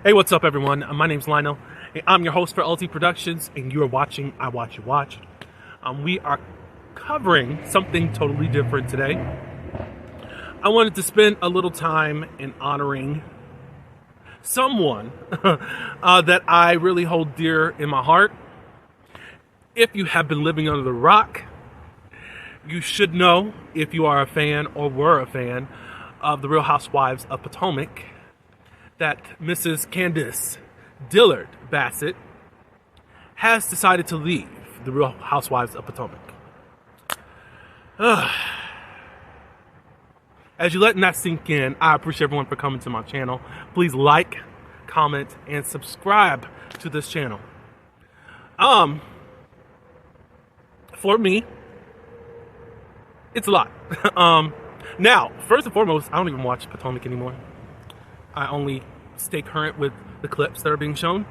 Hey, what's up, everyone? My name's Lionel, and I'm your host for LT Productions, and you're watching I Watch You Watch. We are covering something totally different today. I wanted to spend a little time in honoring someone that I really hold dear in my heart. If you have been living under the rock, you should know, if you are a fan or were a fan of the Real Housewives of Potomac, that Mrs. Candiace Dillard Bassett has decided to leave the Real Housewives of Potomac. As you letting that sink in, I appreciate everyone for coming to my channel. Please like, comment, and subscribe to this channel. For me, it's a lot. Now, first and foremost, I don't even watch Potomac anymore. I only stay current with the clips that are being shown.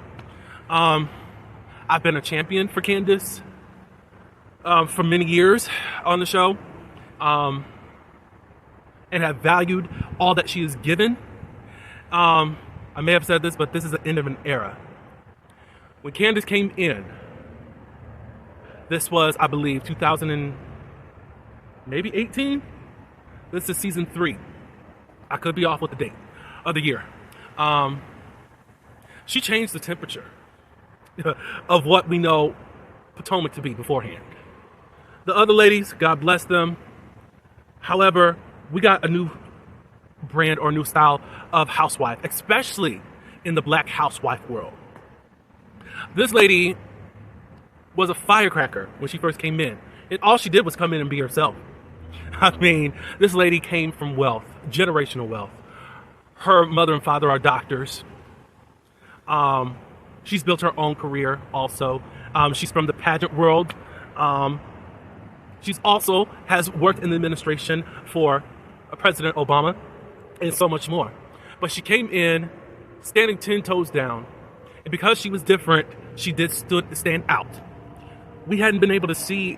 I've been a champion for Candiace for many years on the show, and have valued all that she has given. I may have said this, but this is the end of an era. When Candiace came in, this was, I believe, 2000 and maybe 18? This is season 3. I could be off with the date of the year. She changed the temperature of what we know Potomac to be beforehand. The other ladies, God bless them. However, we got a new brand or new style of housewife, especially in the black housewife world. This lady was a firecracker when she first came in, and all she did was come in and be herself. I mean, this lady came from wealth, generational wealth. Her mother and father are doctors. She's built her own career also. She's from the pageant world. She's also has worked in the administration for President Obama and so much more. But she came in standing 10 toes down. And because she was different, she did stand out. We hadn't been able to see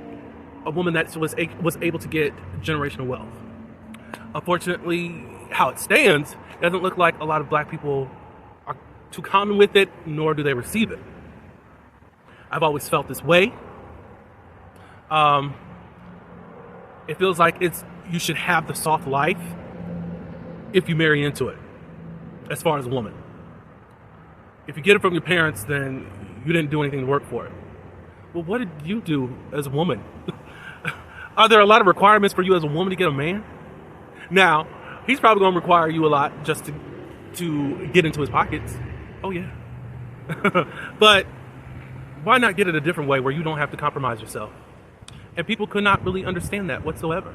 a woman that was able to get generational wealth. Unfortunately, how it stands, it doesn't look like a lot of black people are too common with it, nor do they receive it. I've always felt this way. It feels like you should have the soft life if you marry into it, as far as a woman. If you get it from your parents, then you didn't do anything to work for it. Well, what did you do as a woman? Are there a lot of requirements for you as a woman to get a man? Now, he's probably going to require you a lot just to get into his pockets. Oh, yeah. But why not get it a different way where you don't have to compromise yourself? And people could not really understand that whatsoever.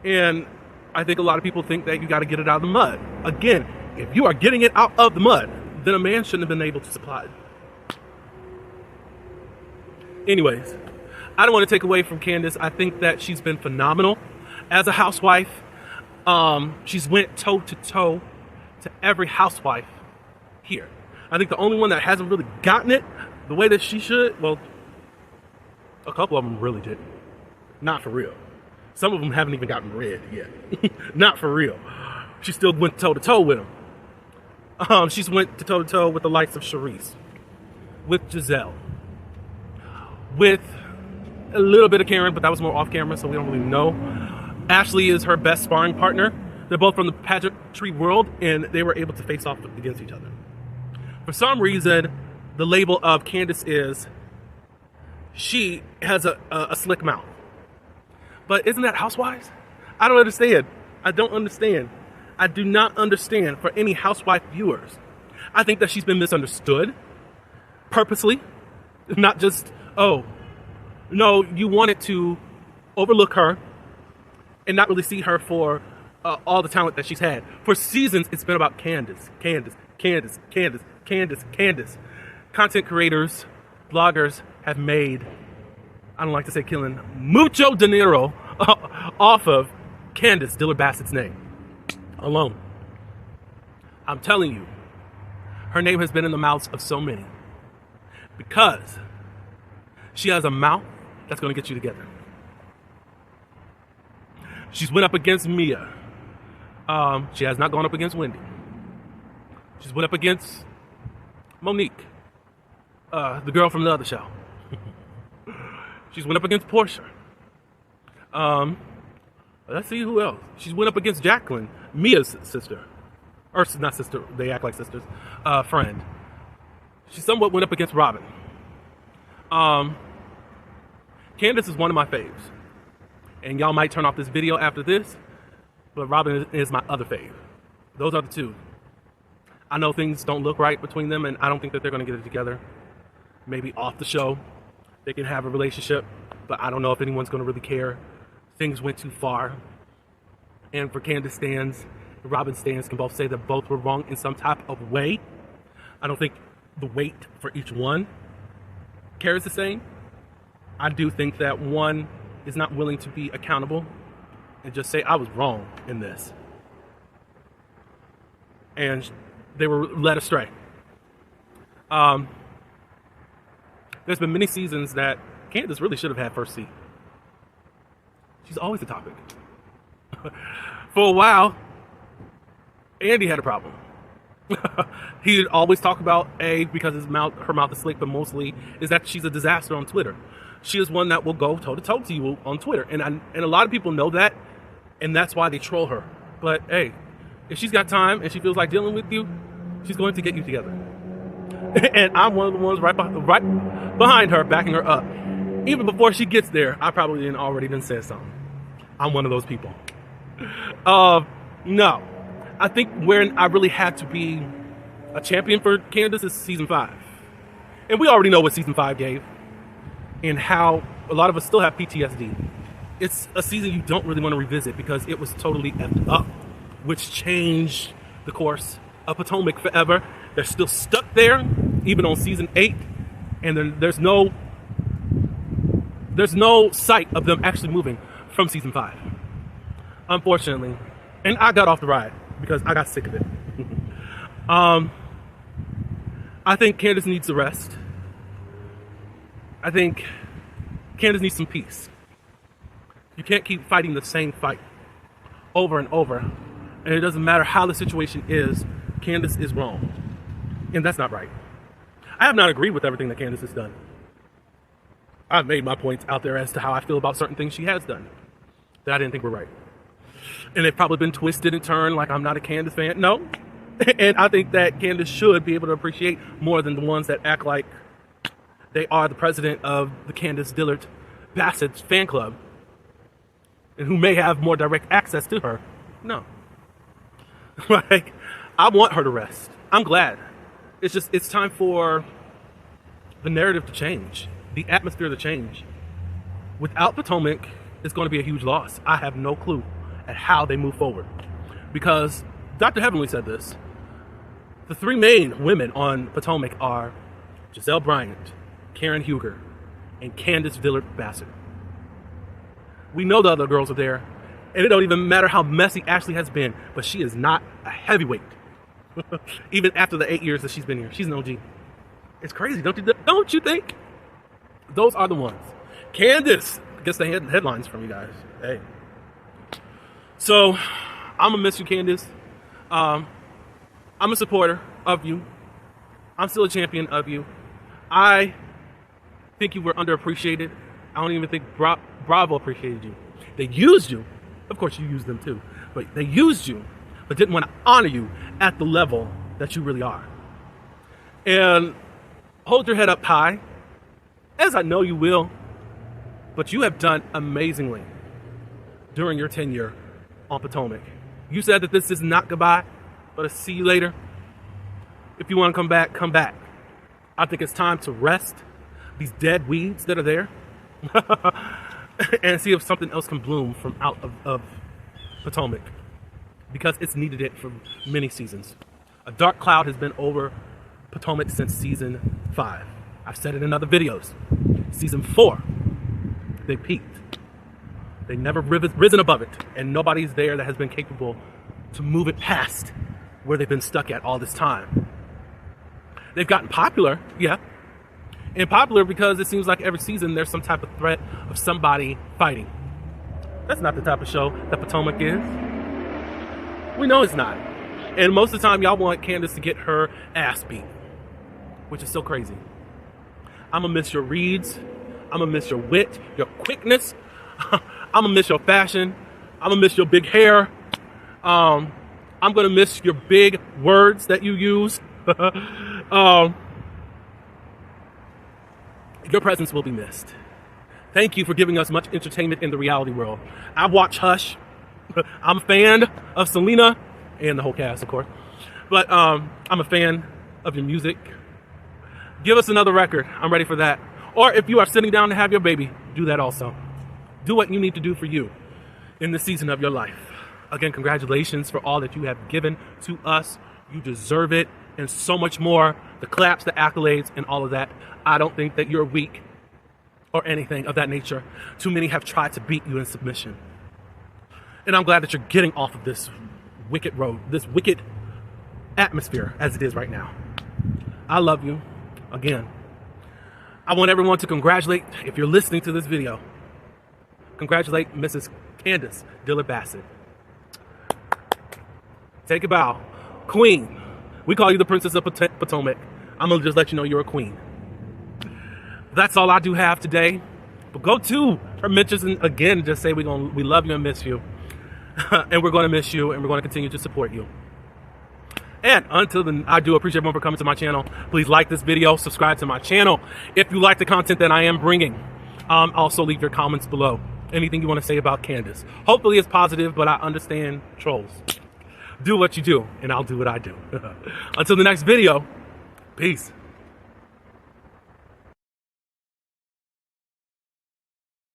And I think a lot of people think that you got to get it out of the mud. Again, if you are getting it out of the mud, then a man shouldn't have been able to supply it. Anyways, I don't want to take away from Candiace. I think that she's been phenomenal as a housewife. She's went toe to toe to every housewife here. I think the only one that hasn't really gotten it the way that she should, well, a couple of them really didn't. Not for real. Some of them haven't even gotten red yet. Not for real. She still went toe to toe with them. She's went toe to toe with the likes of Charisse, with Giselle, with a little bit of Karen, but that was more off camera, so we don't really know. Ashley is her best sparring partner. They're both from the pageantry world, and they were able to face off against each other. For some reason, the label of Candiace is she has a slick mouth. But isn't that Housewives? I don't understand. I don't understand. I do not understand for any housewife viewers. I think that she's been misunderstood purposely, not just, oh, no, you wanted to overlook her and not really see her for all the talent that she's had. For seasons, it's been about Candiace, Candiace, Candiace, Candiace, Candiace, Candiace. Content creators, bloggers have made, I don't like to say killing, mucho dinero off of Candiace Dillard Bassett's name alone. I'm telling you, her name has been in the mouths of so many because she has a mouth that's going to get you together. She's went up against Mia. She has not gone up against Wendy. She's went up against Monique, the girl from the other show. She's went up against Portia. Let's see who else. She's went up against Jacqueline, Mia's sister. Or not sister, they act like sisters. Friend. She somewhat went up against Robin. Candiace is one of my faves. And y'all might turn off this video after this, but Robin is my other fave. Those are the two. I know things don't look right between them, and I don't think that they're going to get it together. Maybe off the show, they can have a relationship, but I don't know if anyone's going to really care. Things went too far. And for Candiace stands, Robin stands can both say that both were wrong in some type of way. I don't think the weight for each one carries the same. I do think that one is not willing to be accountable and just say, I was wrong in this. And they were led astray. There's been many seasons that Candiace really should have had first seat. She's always the topic. For a while, Andy had a problem. He'd always talk about because her mouth is slick, but mostly is that she's a disaster on Twitter. She is one that will go toe to toe to you on Twitter, and a lot of people know that, and that's why they troll her. But hey, if she's got time and she feels like dealing with you, she's going to get you together. And I'm one of the ones right behind her, backing her up. Even before she gets there, I probably didn't say something. I'm one of those people. No. I think where I really had to be a champion for Candiace is season 5. And we already know what season 5 gave and how a lot of us still have PTSD. It's a season you don't really want to revisit because it was totally effed up, which changed the course of Potomac forever. They're still stuck there, even on season 8, and then there's no sight of them actually moving from season 5. Unfortunately. And I got off the ride because I got sick of it. I think Candiace needs a rest. I think Candiace needs some peace. You can't keep fighting the same fight over and over. And it doesn't matter how the situation is, Candiace is wrong. And that's not right. I have not agreed with everything that Candiace has done. I've made my points out there as to how I feel about certain things she has done that I didn't think were right. And they've probably been twisted and turned like I'm not a Candiace fan. No. And I think that Candiace should be able to appreciate more than the ones that act like they are the president of the Candiace Dillard Bassett's fan club and who may have more direct access to her. No. Like, I want her to rest. I'm glad. It's time for the narrative to change, the atmosphere to change. Without Potomac, it's going to be a huge loss. I have no clue at how they move forward. Because Dr. Heavenly said this. The 3 main women on Potomac are Giselle Bryant, Karen Huger, and Candiace Dillard Bassett. We know the other girls are there, and it don't even matter how messy Ashley has been, but she is not a heavyweight. Even after the 8 years that she's been here, she's an OG. It's crazy, don't you think? Those are the ones. Candiace gets the headlines from you guys. Hey. So, I'm gonna miss you, Candiace. I'm a supporter of you. I'm still a champion of you. I think you were underappreciated. I don't even think Bravo appreciated you. They used you. Of course, you used them too. But they used you, but didn't want to honor you at the level that you really are. And hold your head up high, as I know you will. But you have done amazingly during your tenure on Potomac. You said that this is not goodbye, but a see you later. If you want to come back, come back. I think it's time to rest these dead weeds that are there and see if something else can bloom from out of Potomac, because it's needed it for many seasons. A dark cloud has been over Potomac since season 5. I've said it in other videos. Season 4, they peaked. They never risen above it, and nobody's there that has been capable to move it past where they've been stuck at all this time. They've gotten popular, yeah. And popular because it seems like every season there's some type of threat of somebody fighting. That's not the type of show that Potomac is. We know it's not. And most of the time, y'all want Candiace to get her ass beat, which is so crazy. I'm gonna miss your reads. I'm gonna miss your wit, your quickness. I'm gonna miss your fashion. I'm gonna miss your big hair. I'm gonna miss your big words that you use. Your presence will be missed. Thank you for giving us much entertainment in the reality world. I watch Hush. I'm a fan of Selena and the whole cast, of course. But I'm a fan of your music. Give us another record. I'm ready for that. Or if you are sitting down to have your baby, do that also. Do what you need to do for you in the season of your life. Again, congratulations for all that you have given to us. You deserve it and so much more. The claps, the accolades, and all of that. I don't think that you're weak or anything of that nature. Too many have tried to beat you in submission. And I'm glad that you're getting off of this wicked road, this wicked atmosphere as it is right now. I love you. Again, I want everyone to congratulate, if you're listening to this video, congratulate Mrs. Candiace Dillard Bassett. Take a bow. Queen. We call you the Princess of Potomac. I'm going to just let you know you're a queen. That's all I do have today. But go to her mentions and again, just say we love you and miss you. And we're going to miss you and we're going to continue to support you. And until then, I do appreciate everyone for coming to my channel. Please like this video, subscribe to my channel if you like the content that I am bringing. Also leave your comments below. Anything you want to say about Candiace. Hopefully it's positive, but I understand trolls. Do what you do, and I'll do what I do. Until the next video, peace.